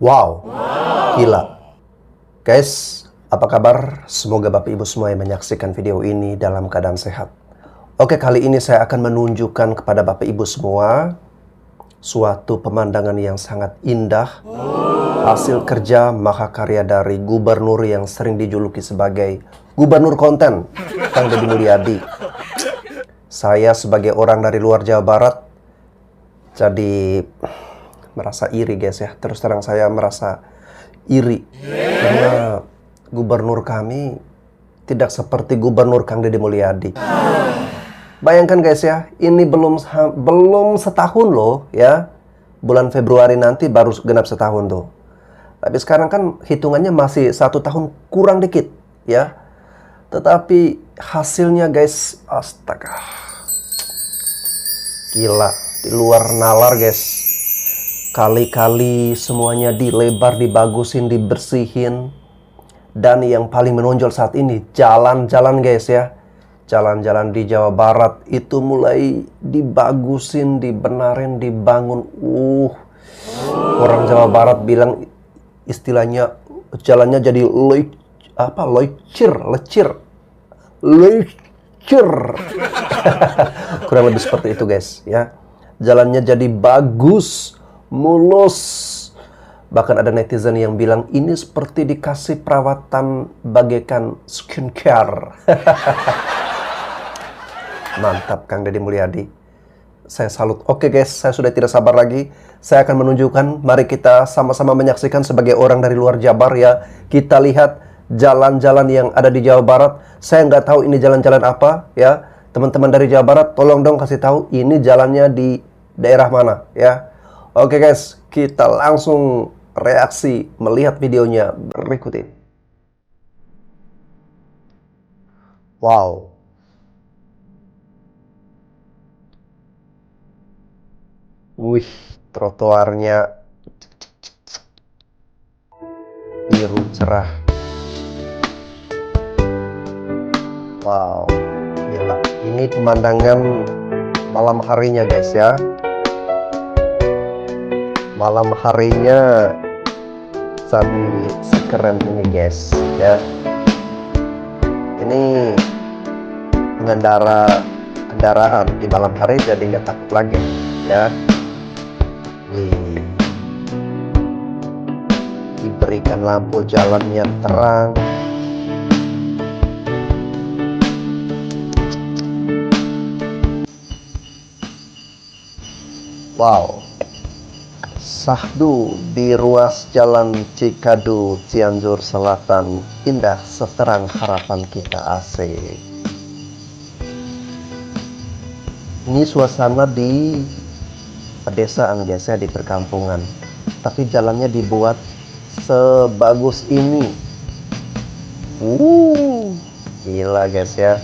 Wow, gila. Guys, apa kabar? Semoga Bapak Ibu semua yang menyaksikan video ini dalam keadaan sehat. Oke, kali ini saya akan menunjukkan kepada Bapak Ibu semua suatu pemandangan yang sangat indah. Hasil kerja mahakarya dari gubernur yang sering dijuluki sebagai gubernur konten, Kang Deddy Mulyadi. Saya sebagai orang dari luar Jawa Barat, jadi merasa iri guys ya. Terus terang saya merasa iri karena gubernur kami tidak seperti gubernur Kang Deddy Mulyadi. Bayangkan guys ya, ini belum setahun loh ya. Bulan Februari nanti baru genap setahun tuh. Tapi sekarang kan hitungannya masih 1 tahun kurang dikit ya. Tetapi hasilnya guys, astaga, gila, di luar nalar guys. Kali-kali semuanya dilebar, dibagusin, dibersihin. Dan yang paling menonjol saat ini, jalan-jalan guys ya. Jalan-jalan di Jawa Barat itu mulai dibagusin, dibenarin, dibangun. Orang Jawa Barat bilang istilahnya jalannya jadi lecir. Kurang lebih seperti itu guys ya. Jalannya jadi bagus, mulus. Bahkan ada netizen yang bilang ini seperti dikasih perawatan bagaikan skincare. Mantap Kang Deddy Mulyadi. Saya salut. Oke guys, saya sudah tidak sabar lagi. Saya akan menunjukkan, mari kita sama-sama menyaksikan sebagai orang dari luar Jabar ya. Kita lihat jalan-jalan yang ada di Jawa Barat. Saya nggak tahu ini jalan-jalan apa ya. Teman-teman dari Jawa Barat, tolong dong kasih tahu ini jalannya di daerah mana ya. Oke guys, kita langsung reaksi melihat videonya berikut ini. Wow. Wih, trotoarnya biru cerah. Wow, gila. Ini pemandangan malam harinya guys ya. Malam harinya sekeren ini guys ya. Ini pengendara kendaraan di malam hari jadi nggak takut lagi ya. Diberikan lampu jalannya terang. Wow, sahdu di ruas jalan Cikadu, Cianjur Selatan, indah seterang harapan kita. Asik. Ini suasana di pedesaan biasa di perkampungan, tapi jalannya dibuat sebagus ini. Gila guys ya.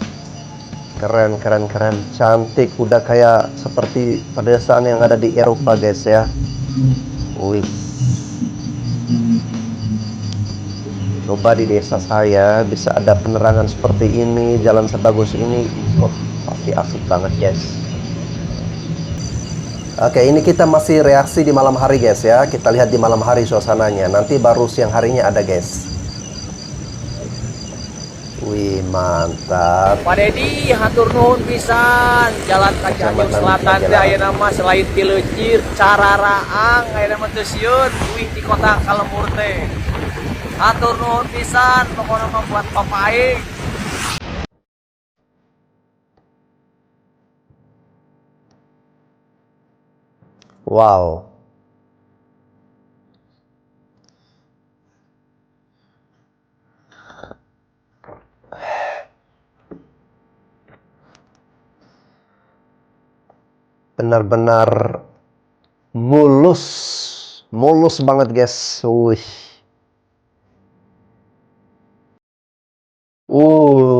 Keren, cantik, udah kayak seperti pedesaan yang ada di Eropa guys ya. Wih, coba di desa saya bisa ada penerangan seperti ini, jalan sebagus ini, pasti asik banget guys. Oke, ini kita masih reaksi di malam hari guys ya. Kita lihat di malam hari suasananya. Nanti baru siang harinya ada guys. Wih, mantap. Pak Deddy, hatur nuhun pisan. Jalan ka Cianjur Selatan teh ayeuna mah selain ti leucir, cararaang ayeuna mah teu sieun, duit di kota Kalemur teh. Hatur nuhun pisan, pokona mah buat papaing. Wow. Benar-benar mulus. Mulus banget guys. Wih.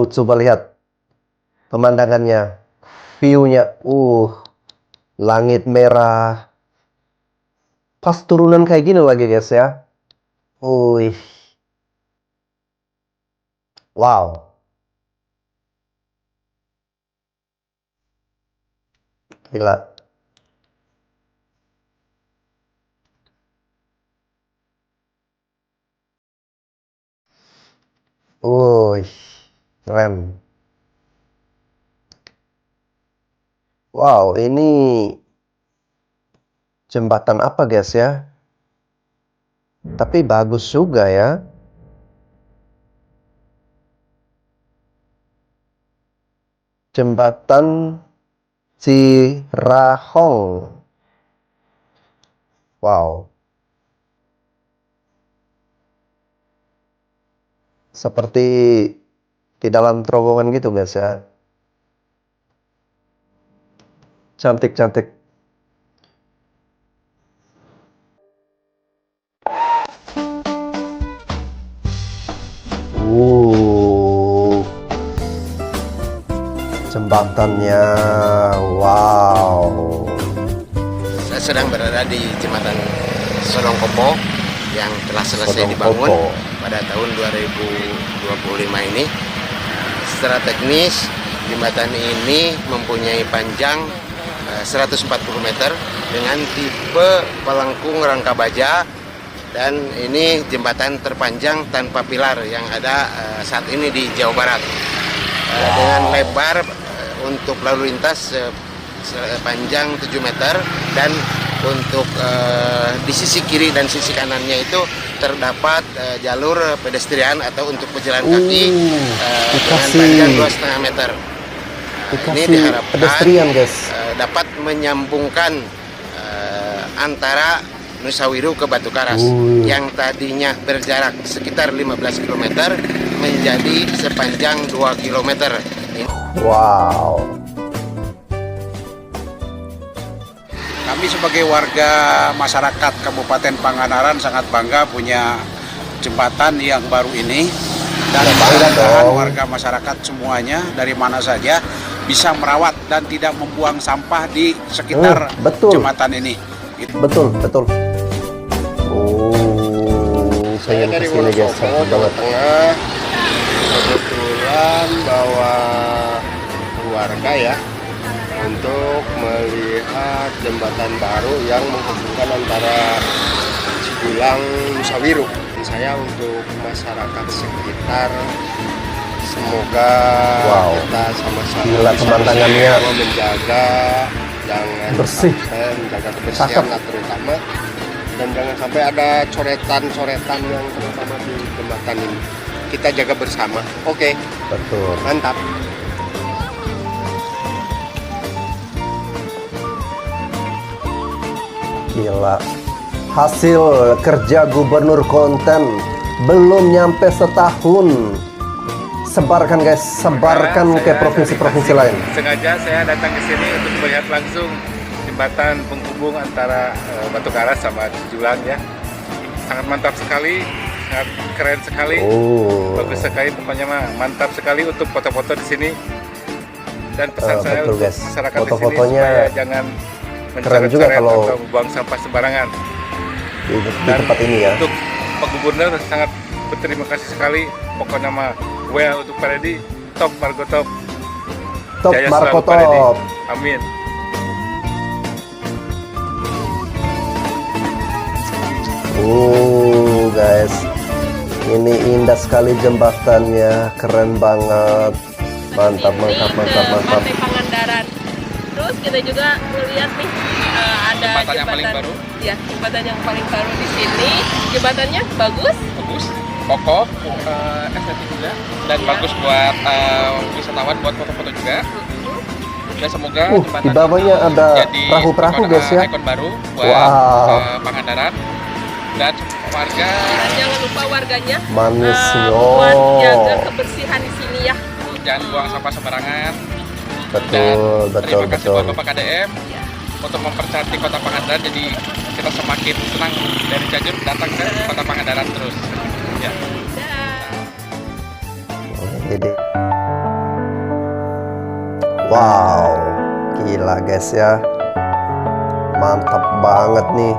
Coba lihat pemandangannya. View-nya. Langit merah. Pas turunan kayak gini lagi guys ya. Wih. Wow. Gila. Wih, keren. Wow, ini jembatan apa guys ya? Tapi bagus juga ya. Jembatan Cirahong. Wow. Seperti di dalam terowongan gitu guys ya. Cantik-cantik. Jembatannya, wow. Saya sedang berada di jembatan Sonongkopo yang telah selesai dibangun Sonongkopo pada tahun 2025 ini. Secara teknis, jembatan ini mempunyai panjang 140 meter dengan tipe pelengkung rangka baja, dan ini jembatan terpanjang tanpa pilar yang ada saat ini di Jawa Barat. Dengan lebar untuk lalu lintas sepanjang 7 meter, dan untuk di sisi kiri dan sisi kanannya itu terdapat jalur pedestrian atau untuk pejalan kaki dengan panjang 2,5 meter. Ini diharapkan pedestrian guys. dapat menyambungkan antara Nusa Wiru ke Batu Karas yang tadinya berjarak sekitar 15 km menjadi sepanjang 2 km. Wow. Kami sebagai warga masyarakat Kabupaten Pangandaran sangat bangga punya jembatan yang baru ini, dan mudah-mudahan warga masyarakat semuanya dari mana saja bisa merawat dan tidak membuang sampah di sekitar jembatan ini. Betul. Saya dari kesini guys, Wonosobo, Jawa Tengah. Kebetulan bawa keluarga ya untuk melihat jembatan baru yang menghubungkan antara Cibulang Nusa Wiru. Saya untuk masyarakat sekitar, semoga kita sama-sama pemandangannya menjaga, jangan bersih, sampai menjaga kebersihan terutama, dan jangan sampai ada coretan-coretan yang terutama di jembatan ini. Kita jaga bersama. Oke. Betul. Mantap. Gila. Hasil kerja gubernur konten belum nyampe setahun. Sebarkan guys, sebarkan ke provinsi-provinsi lain. Sengaja saya datang ke sini untuk melihat langsung jembatan penghubung antara Batu Karas sama Cijulang ya. Sangat mantap sekali, sangat keren sekali, bagus sekali, pokoknya mah mantap sekali untuk foto-foto di sini. Dan pesan saya betul, untuk guys. masyarakat di sini Foto-fotonya supaya jangan keren juga mencoret-coret kalau atau membuang sampah sembarangan. Di tempat ini ya. Untuk Pak Gubernur sangat berterima kasih sekali, pokoknya mah well untuk Pak Deddy, top Margo top. Top Jaya Marco selalu, Pak Deddy. top. Amin. Guys, ini indah sekali jembatannya, keren banget, mantap. Pantai Pangandaran. Terus kita juga melihat nih ada Jembatan yang paling baru. Ya, jembatan yang paling baru di sini. Jembatannya bagus, kokoh, estetik juga, dan bagus buat wisatawan buat foto-foto juga. Dan semoga jembatan di bawahnya itu ada jadi perahu-perahu guys ya. ikon baru buat Pangandaran dan warga. Dan jangan lupa warganya Manisnya. buat jaga kebersihan di sini ya. Jangan buang sampah sembarangan. Betul. Terima kasih buat Bapak KDM untuk mempercantik Kota Pangandaran, jadi kita semakin senang dari Cianjur datang ke Kota Pangandaran terus. Ya. Wow, gila guys ya, mantap banget nih.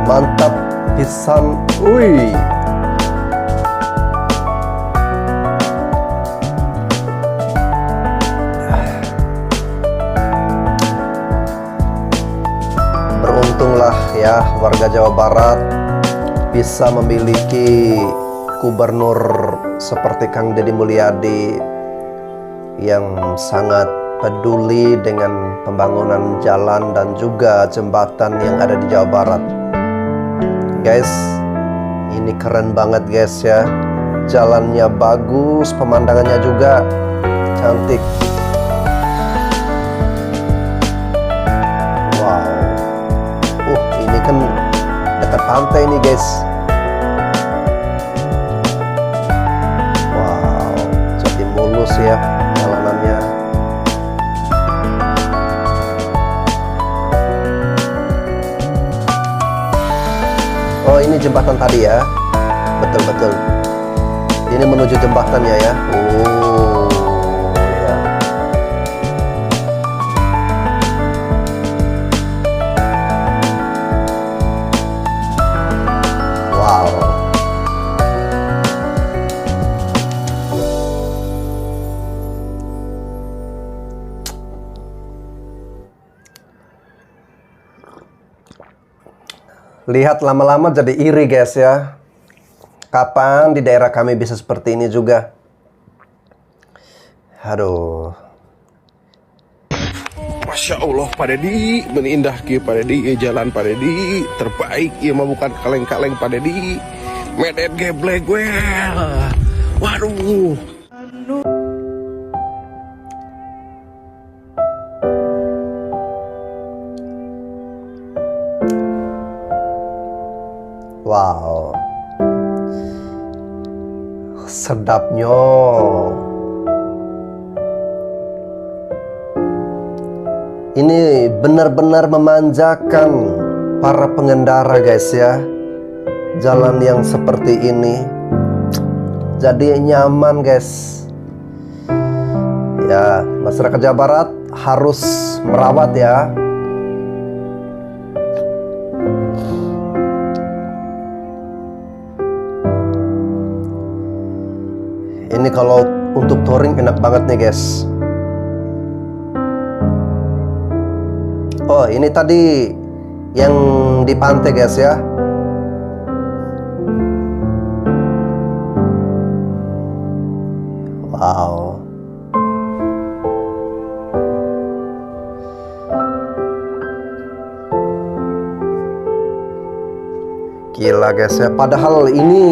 Mantap pisan, wih. Beruntunglah ya warga Jawa Barat bisa memiliki gubernur seperti Kang Deddy Mulyadi yang sangat peduli dengan pembangunan jalan dan juga jembatan yang ada di Jawa Barat. Guys, ini keren banget guys ya. Jalannya bagus, pemandangannya juga cantik. Wow. Ini kan dekat pantai nih guys. Wow, jadi mulus ya jalanannya. Oh, ini jembatan tadi ya. Betul-betul. Ini menuju jembatannya ya. Oh, ya. Wow. Lihat lama-lama jadi iri guys ya. Kapan di daerah kami bisa seperti ini juga? Aduh. Masya Allah Pak Deddy, menindah ki Pak Deddy, jalan Pak Deddy terbaik, ya mah bukan kaleng-kaleng Pak Deddy. Medet geblek gue. Waduh. Wow. Sedapnya. Ini benar-benar memanjakan para pengendara guys ya. Jalan yang seperti ini jadi nyaman guys. Ya, masyarakat Jawa Barat harus merawat ya. Ini kalau untuk touring enak banget nih guys. Oh, ini tadi yang di pantai guys ya. Wow. Gila guys ya. Padahal ini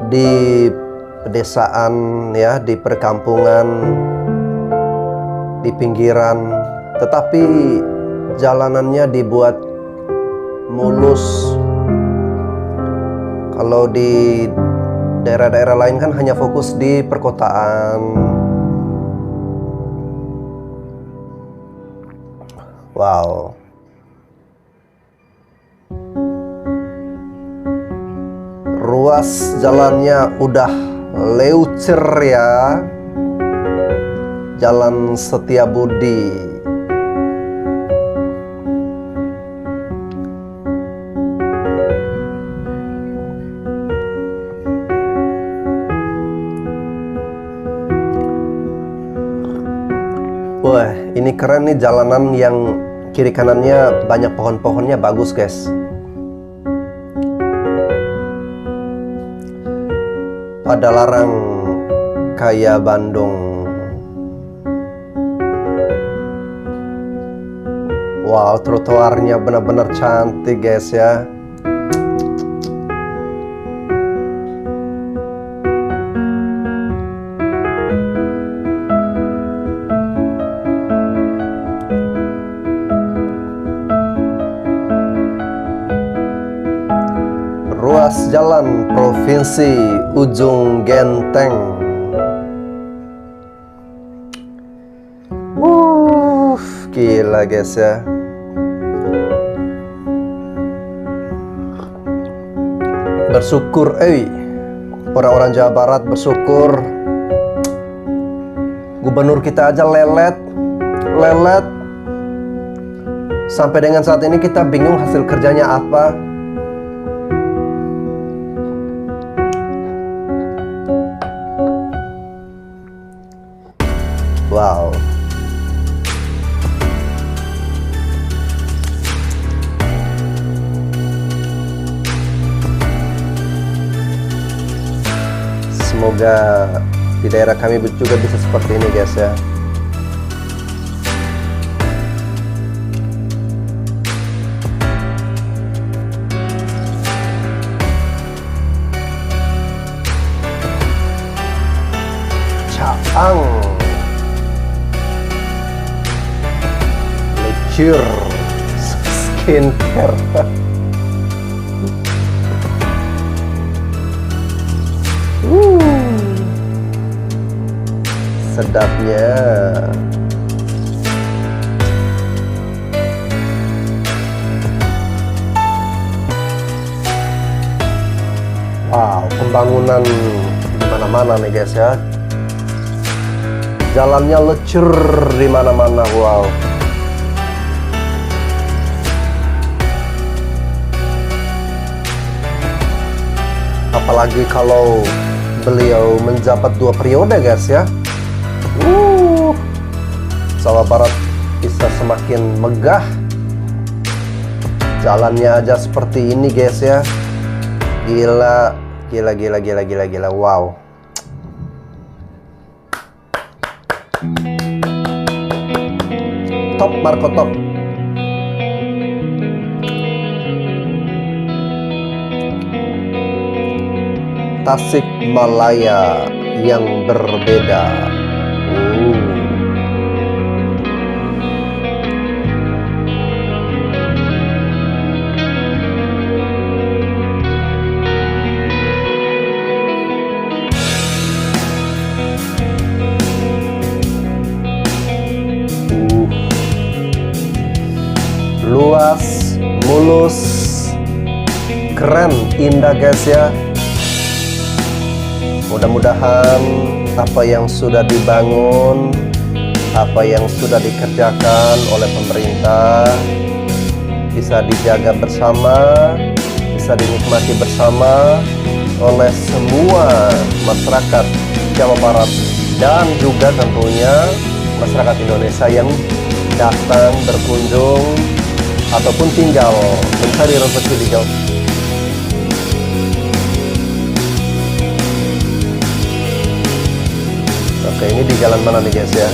di pedesaan ya, di perkampungan, di pinggiran, tetapi jalanannya dibuat mulus. Kalau di daerah-daerah lain kan hanya fokus di perkotaan. Wow. Ruas jalannya udah leucer ya. Jalan Setiabudi. Wah, ini keren nih jalanan yang kiri kanannya banyak pohon-pohonnya, bagus guys. Pada larang kayak Bandung. Wow, trotoarnya benar-benar cantik guys ya. Ruas jalan Provinsi Ujung Genteng. Gila guys ya. Bersyukur, orang-orang Jawa Barat bersyukur. Gubernur kita aja lelet. Sampai dengan saat ini kita bingung hasil kerjanya apa. Wow. Semoga di daerah kami juga bisa seperti ini guys ya. Caang Lecur skincare. Sedapnya. Wow, pembangunan di mana-mana nih guys ya. Jalannya lecur di mana-mana. Wow. Apalagi kalau beliau menjabat 2 periode guys ya. Jawa Barat bisa semakin megah. Jalannya aja seperti ini guys ya. Gila, gila, gila, gila, gila, gila. Wow. Top Marco top. Tasik Malaya yang berbeda. Luas, mulus, keren, indah guys ya. Mudah-mudahan apa yang sudah dibangun, apa yang sudah dikerjakan oleh pemerintah bisa dijaga bersama, bisa dinikmati bersama oleh semua masyarakat Jawa Barat dan juga tentunya masyarakat Indonesia yang datang berkunjung ataupun tinggal mencari rezeki di Jawa. Oke, ini di jalan mana nih guys ya?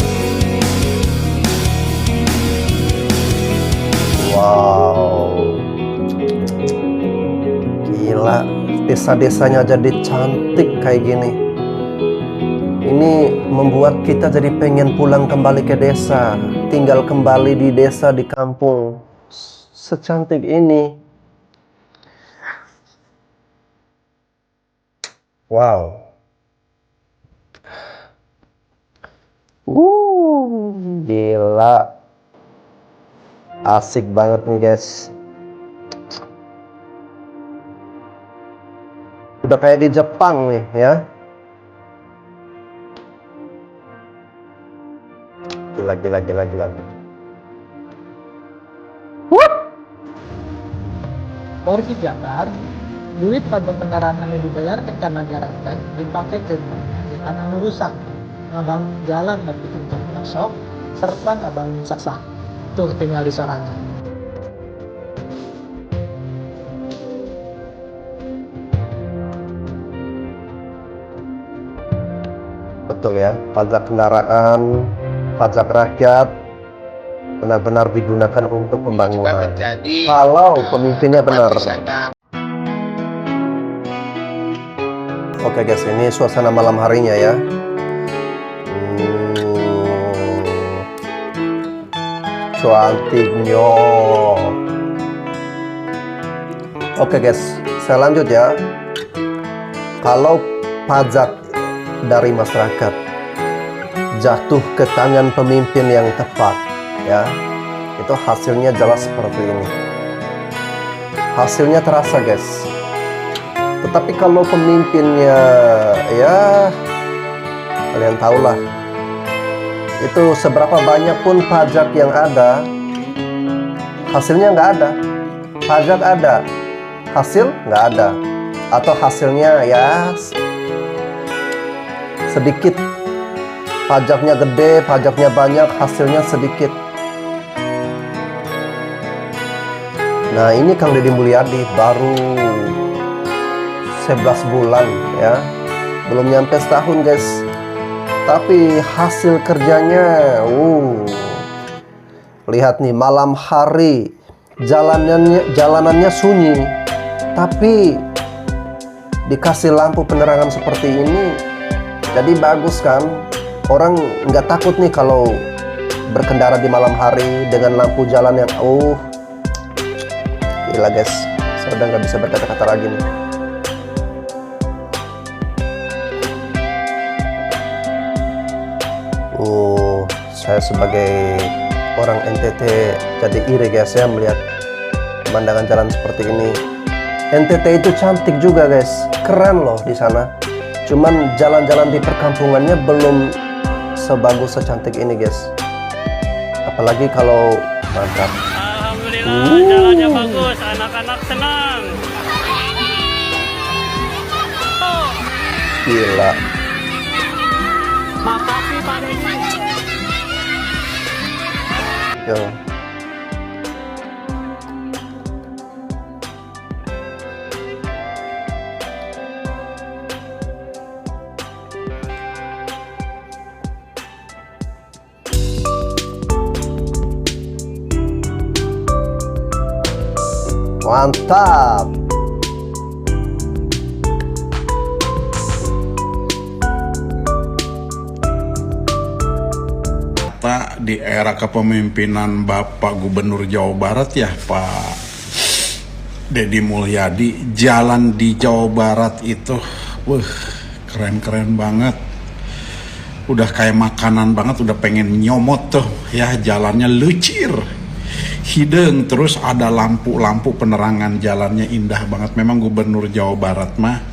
Wow, gila, desa-desanya jadi cantik kayak gini. Ini membuat kita jadi pengen pulang kembali ke desa, tinggal kembali di desa, di kampung secantik ini. Wow. Gila. Asik banget nih guys. Udah kayak di Jepang nih ya. Gila, gila, gila, gila. Porsi Jabar, duit pada kendaraan yang dibayarkan ke masyarakat dipakai ke karena merusak, ngabang jalan dan bikin masuk, serta ngabang saksa. Tuh tinggal di sana. Betul ya, pajak kendaraan, pajak rakyat benar-benar digunakan untuk pembangunan. Kalau pemimpinnya benar. Oke guys, ini suasana malam harinya ya. Cantiknya. Oke guys, saya lanjut ya. Kalau pajak dari masyarakat jatuh ke tangan pemimpin yang tepat, ya, itu hasilnya jelas seperti ini. Hasilnya terasa guys. Tetapi kalau pemimpinnya, ya kalian tahulah, itu seberapa banyak pun pajak yang ada, hasilnya nggak ada. Pajak ada, hasil nggak ada, atau hasilnya ya sedikit. Pajaknya gede, pajaknya banyak, hasilnya sedikit. Nah, ini Kang Deddy Mulyadi baru 11 bulan ya Belum nyampe setahun guys, tapi hasil kerjanya lihat nih, malam hari jalanannya sunyi, tapi dikasih lampu penerangan seperti ini, jadi bagus kan. Orang nggak takut nih kalau berkendara di malam hari dengan lampu jalan yang gila guys, saya udah nggak bisa berkata-kata lagi nih. Saya sebagai orang NTT jadi iri guys ya melihat pemandangan jalan seperti ini. NTT itu cantik juga guys, keren loh di sana. Cuman jalan-jalan di perkampungannya belum sebagus secantik ini guys. Apalagi kalau mantap. Alhamdulillah jalannya bagus, anak-anak senang. Gila. Makasih Pak Deddy. Yo. Mantap. Di era kepemimpinan Bapak Gubernur Jawa Barat ya Pak Deddy Mulyadi, jalan di Jawa Barat itu keren-keren banget, udah kayak makanan banget, udah pengen nyomot tuh ya. Jalannya lucir, hidung, terus ada lampu-lampu penerangan, jalannya indah banget. Memang Gubernur Jawa Barat mah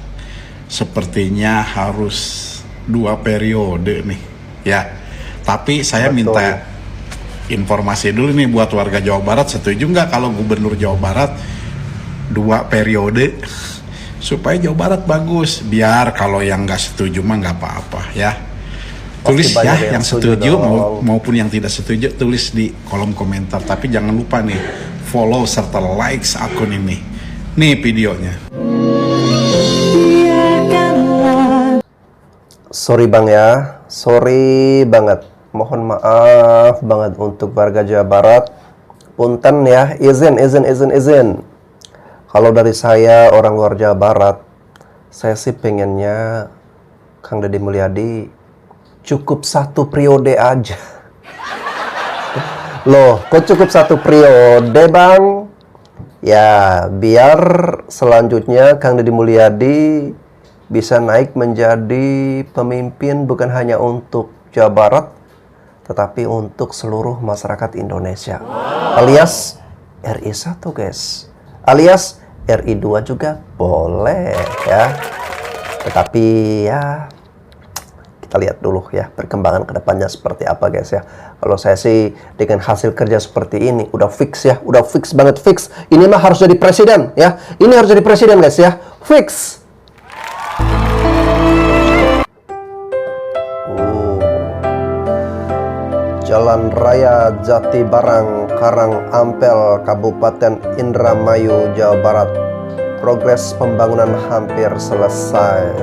sepertinya harus 2 periode nih ya. Tapi saya minta informasi dulu nih buat warga Jawa Barat, setuju nggak kalau Gubernur Jawa Barat 2 periode supaya Jawa Barat bagus? Biar kalau yang nggak setuju mah nggak apa-apa ya. Tulis ya yang setuju maupun yang tidak setuju, tulis di kolom komentar. Tapi jangan lupa nih follow serta likes akun ini. Nih videonya. Sorry bang ya, sorry banget. Mohon maaf banget untuk warga Jawa Barat. Punten ya, izin. Kalau dari saya orang luar Jawa Barat, saya sih pengennya Kang Deddy Mulyadi cukup 1 periode aja. Loh, kok cukup 1 periode bang? Ya, biar selanjutnya Kang Deddy Mulyadi bisa naik menjadi pemimpin bukan hanya untuk Jawa Barat, tetapi untuk seluruh masyarakat Indonesia. Alias RI 1 guys. Alias RI 2 juga boleh ya. Tetapi ya kita lihat dulu ya perkembangan kedepannya seperti apa guys ya. Kalau saya sih dengan hasil kerja seperti ini udah fix ya, udah fix banget, fix. Ini mah harus jadi presiden ya. Ini harus jadi presiden guys ya. Fix. Jalan Raya Jati Barang, Karang Ampel, Kabupaten Indramayu, Jawa Barat. Progres pembangunan hampir selesai.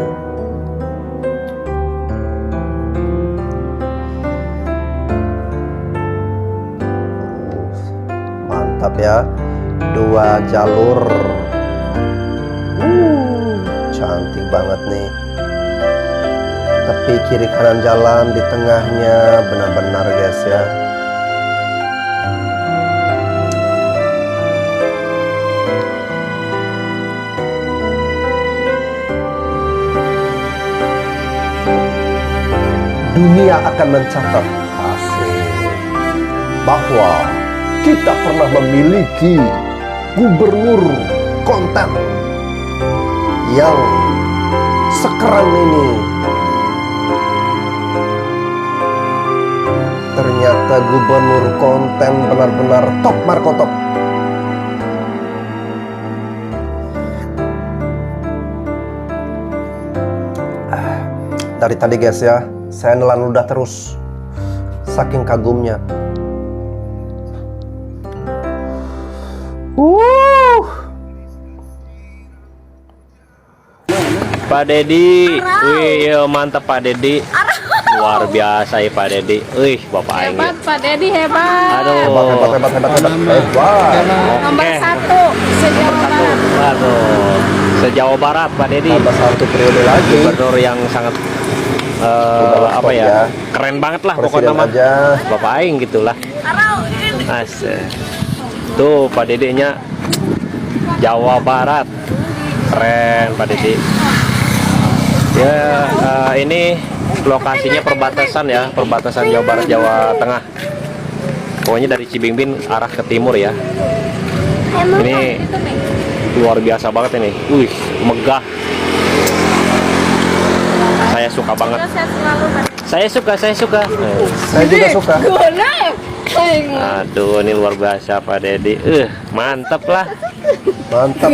Mantap ya, 2 jalur. Cantik banget nih. Tepi kiri kanan jalan, di tengahnya benar-benar guys ya. Dunia akan mencatat hasil bahwa kita pernah memiliki gubernur konten yang sekeren ini. Ternyata gubernur konten benar-benar top Marco top. Dari tadi guys ya, saya nelan ludah terus saking kagumnya. Pak Dedi, wih mantap Pak Dedi, luar biasa ya Pak Dedi, wih Bapak Aing. Hebat Pak Dedi, hebat. Aduh, Nomor 1 se-Jawa Barat. Aduh, se-Jawa Barat Pak Dedi. Tambah 1 periode lagi. Gubernur yang sangat apa ya, keren banget lah pokoknya mah. Bapak Aing gitulah. Asik. Tuh Pak Dedenya Jawa Barat, keren Pak Dedi. Ya, ini lokasinya perbatasan ya, perbatasan Jawa Barat Jawa Tengah. Pokoknya dari Cibimbing arah ke timur ya. Ini luar biasa banget ini. Wih, megah. Saya suka banget. Saya suka. Saya juga suka. Aduh, ini luar biasa Pak Dedi. Mantap lah. Mantap,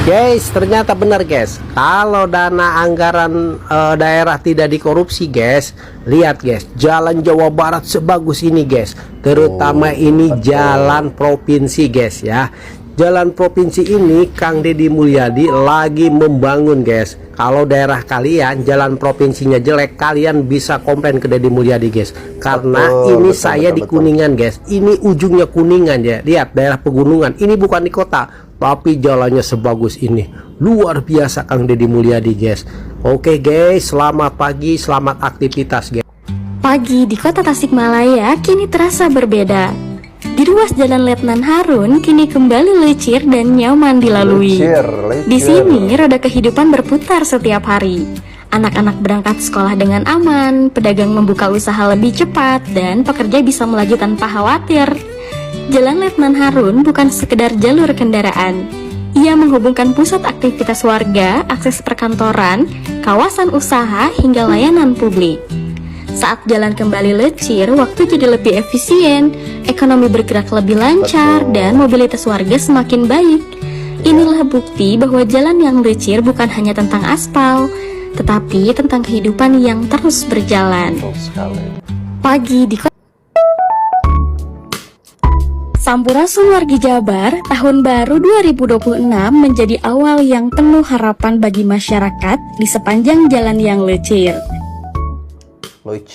Guys, ternyata benar guys. Kalau dana anggaran daerah tidak dikorupsi guys, lihat guys, jalan Jawa Barat sebagus ini guys. Terutama ini jalan provinsi guys ya. Jalan provinsi ini Kang Deddy Mulyadi lagi membangun guys. Kalau daerah kalian jalan provinsinya jelek, kalian bisa komplain ke Deddy Mulyadi guys. Karena ini saya di Kuningan guys. Ini ujungnya Kuningan ya. Lihat daerah pegunungan. Ini bukan di kota, tapi jalannya sebagus ini. Luar biasa Kang Deddy Mulyadi guys. Oke guys, selamat pagi, selamat aktivitas guys. Pagi di kota Tasikmalaya kini terasa berbeda. Di ruas Jalan Letnan Harun kini kembali lecir dan nyaman dilalui. Di sini roda kehidupan berputar setiap hari. Anak-anak berangkat sekolah dengan aman, pedagang membuka usaha lebih cepat, dan pekerja bisa melaju tanpa khawatir. Jalan Letnan Harun bukan sekedar jalur kendaraan. Ia menghubungkan pusat aktivitas warga, akses perkantoran, kawasan usaha, hingga layanan publik. Saat jalan kembali lecir, waktu jadi lebih efisien, ekonomi bergerak lebih lancar, dan mobilitas warga semakin baik. Inilah bukti bahwa jalan yang lecir bukan hanya tentang aspal, tetapi tentang kehidupan yang terus berjalan. Pagi di Sampurasun wargi Jabar, tahun baru 2026 menjadi awal yang penuh harapan bagi masyarakat di sepanjang jalan yang lecir.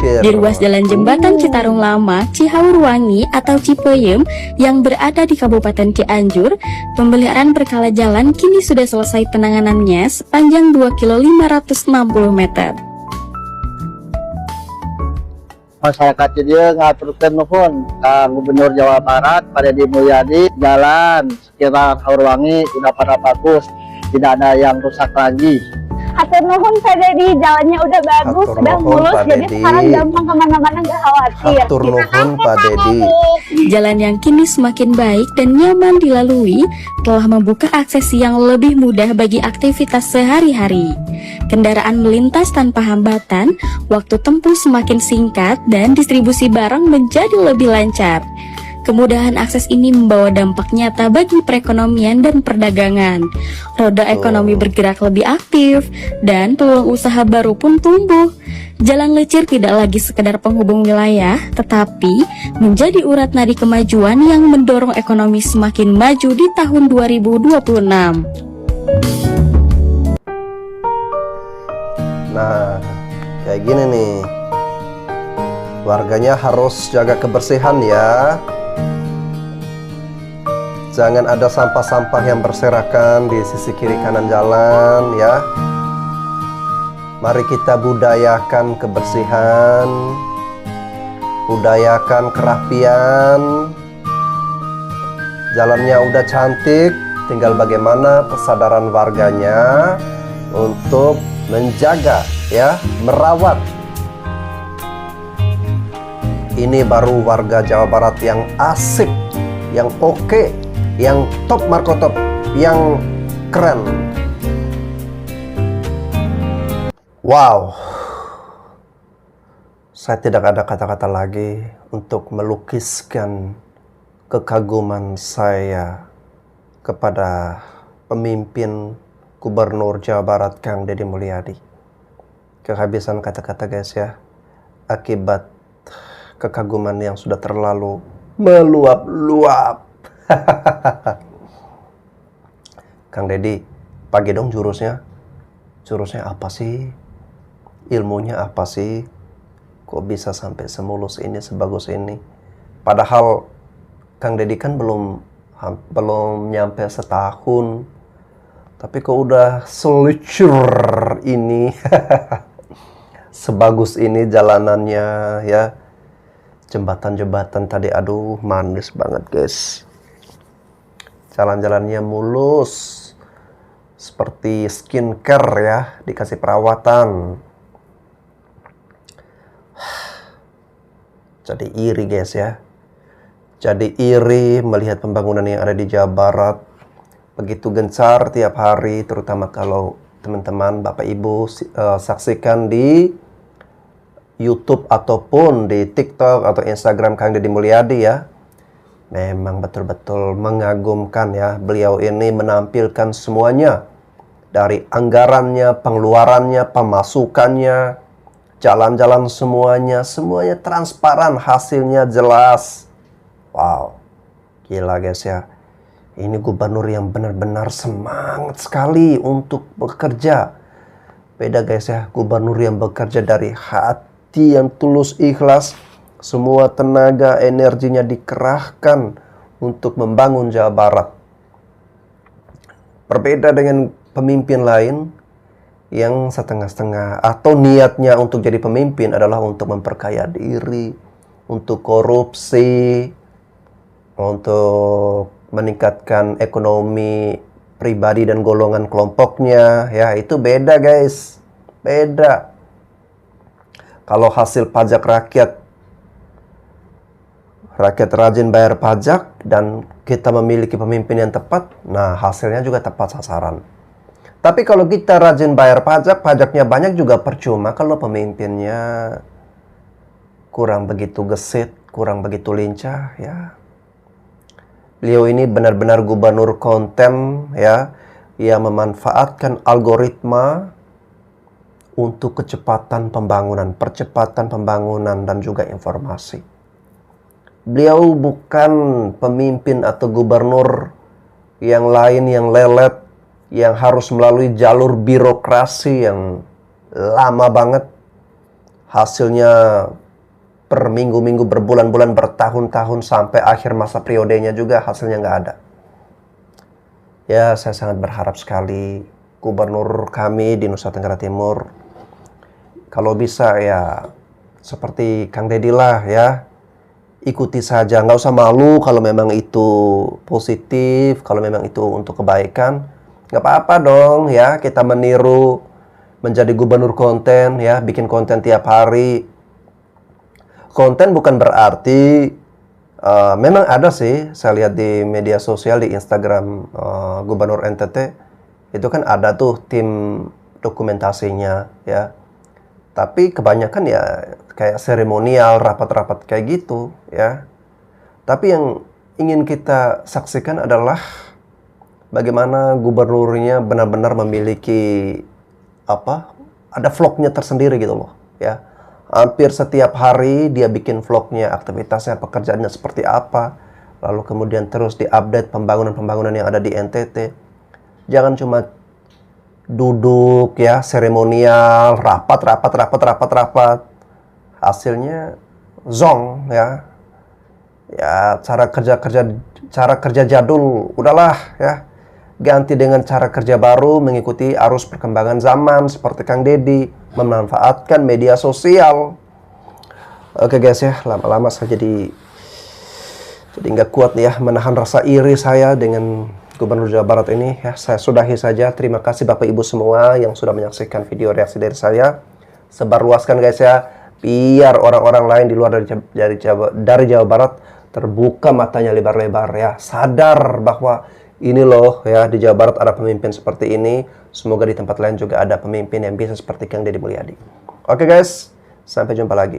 Di ruas jalan jembatan Citarum Lama, Cihaurwangi atau Cipeyem yang berada di Kabupaten Cianjur, pemeliharaan berkala jalan kini sudah selesai penanganannya sepanjang 2 km 560 meter. Masyarakat dia ngaturkeun nuhun ka Gubernur Jawa Barat Pak Deddy Mulyadi, jalan sekitar Haurwangi udah pada bagus, tidak ada yang rusak lagi. Hatur nuhun Pak Deddy, jalannya udah bagus, udah mulus, jadi sekarang gampang kemana-mana nggak khawatir. Hatur nuhun Pak Deddy. Jalan yang kini semakin baik dan nyaman dilalui telah membuka akses yang lebih mudah bagi aktivitas sehari-hari. Kendaraan melintas tanpa hambatan, waktu tempuh semakin singkat, dan distribusi barang menjadi lebih lancar. Kemudahan akses ini membawa dampak nyata bagi perekonomian dan perdagangan. Roda ekonomi bergerak lebih aktif, dan peluang usaha baru pun tumbuh. Jalan lecir tidak lagi sekedar penghubung wilayah, tetapi menjadi urat nadi kemajuan yang mendorong ekonomi semakin maju di tahun 2026. Nah, kayak gini nih. Warganya harus jaga kebersihan ya. Jangan ada sampah-sampah yang berserakan di sisi kiri kanan jalan ya. Mari kita budayakan kebersihan, budayakan kerapian. Jalannya udah cantik, tinggal bagaimana kesadaran warganya untuk menjaga ya, merawat. Ini baru warga Jawa Barat yang asik, yang oke, yang top markotop, yang keren. Wow, saya tidak ada kata-kata lagi untuk melukiskan kekaguman saya kepada pemimpin Gubernur Jawa Barat Kang Deddy Mulyadi. Kehabisan kata-kata guys ya, akibat kekaguman yang sudah terlalu meluap-luap. Kang Deddy, Pagi dong jurusnya. Jurusnya apa sih? Ilmunya apa sih? Kok bisa sampai semulus ini, sebagus ini? Padahal Kang Deddy kan belum nyampe setahun. Tapi kok udah selucur ini. Sebagus ini jalanannya ya. Jembatan-jembatan tadi, aduh manis banget guys. Jalan-jalannya mulus. Seperti skincare ya, dikasih perawatan. Jadi iri guys ya. Jadi iri melihat pembangunan yang ada di Jawa Barat. Begitu gencar tiap hari, terutama kalau teman-teman, Bapak Ibu saksikan di YouTube ataupun di TikTok atau Instagram Kang Deddy Mulyadi ya. Memang betul-betul mengagumkan ya. Beliau ini menampilkan semuanya. Dari anggarannya, pengeluarannya, pemasukannya, jalan-jalan semuanya transparan, hasilnya jelas. Wow, gila guys ya. Ini gubernur yang benar-benar semangat sekali untuk bekerja. Beda guys ya, gubernur yang bekerja dari hati yang tulus ikhlas. Semua tenaga, energinya dikerahkan untuk membangun Jawa Barat. Berbeda dengan pemimpin lain yang setengah-setengah atau niatnya untuk jadi pemimpin adalah untuk memperkaya diri, untuk korupsi, untuk meningkatkan ekonomi pribadi dan golongan kelompoknya. Ya, itu beda guys. Beda. Kalau hasil pajak rakyat rajin bayar pajak dan kita memiliki pemimpin yang tepat, nah hasilnya juga tepat sasaran. Tapi kalau kita rajin bayar pajak, pajaknya banyak juga percuma kalau pemimpinnya kurang begitu gesit, kurang begitu lincah ya. Beliau ini benar-benar gubernur konten ya, yang memanfaatkan algoritma untuk kecepatan pembangunan, percepatan pembangunan dan juga informasi. Beliau bukan pemimpin atau gubernur yang lain yang lelet, yang harus melalui jalur birokrasi yang lama banget. Hasilnya per minggu-minggu, berbulan-bulan, bertahun-tahun, sampai akhir masa periodenya juga hasilnya nggak ada. Ya, saya sangat berharap sekali gubernur kami di Nusa Tenggara Timur, kalau bisa ya seperti Kang Deddy lah ya, ikuti saja, nggak usah malu kalau memang itu positif, kalau memang itu untuk kebaikan. Nggak apa-apa dong ya, kita meniru menjadi gubernur konten ya, bikin konten tiap hari. Konten bukan berarti, memang ada sih, saya lihat di media sosial, di Instagram Gubernur NTT, itu kan ada tuh tim dokumentasinya ya. Tapi kebanyakan ya kayak seremonial, rapat-rapat kayak gitu ya. Tapi yang ingin kita saksikan adalah bagaimana gubernurnya benar-benar memiliki ada vlognya tersendiri gitu loh ya. Hampir setiap hari dia bikin vlognya, aktivitasnya, pekerjaannya seperti apa, lalu kemudian terus diupdate pembangunan-pembangunan yang ada di NTT. Jangan cuma duduk ya, seremonial, rapat. Hasilnya zong ya. Ya, cara kerja jadul udahlah ya. Ganti dengan cara kerja baru, mengikuti arus perkembangan zaman seperti Kang Deddy, memanfaatkan media sosial. Oke guys ya, lama-lama saya jadi nggak kuat nih ya menahan rasa iri saya dengan Gubernur Jawa Barat ini ya. Saya sudahi saja. Terima kasih Bapak Ibu semua yang sudah menyaksikan video reaksi dari saya. Sebarluaskan guys ya, biar orang-orang lain di luar dari Jawa Barat terbuka matanya lebar-lebar ya, sadar bahwa ini loh ya, di Jawa Barat ada pemimpin seperti ini. Semoga di tempat lain juga ada pemimpin yang bisa seperti Kang Deddy Mulyadi. Oke guys, sampai jumpa lagi.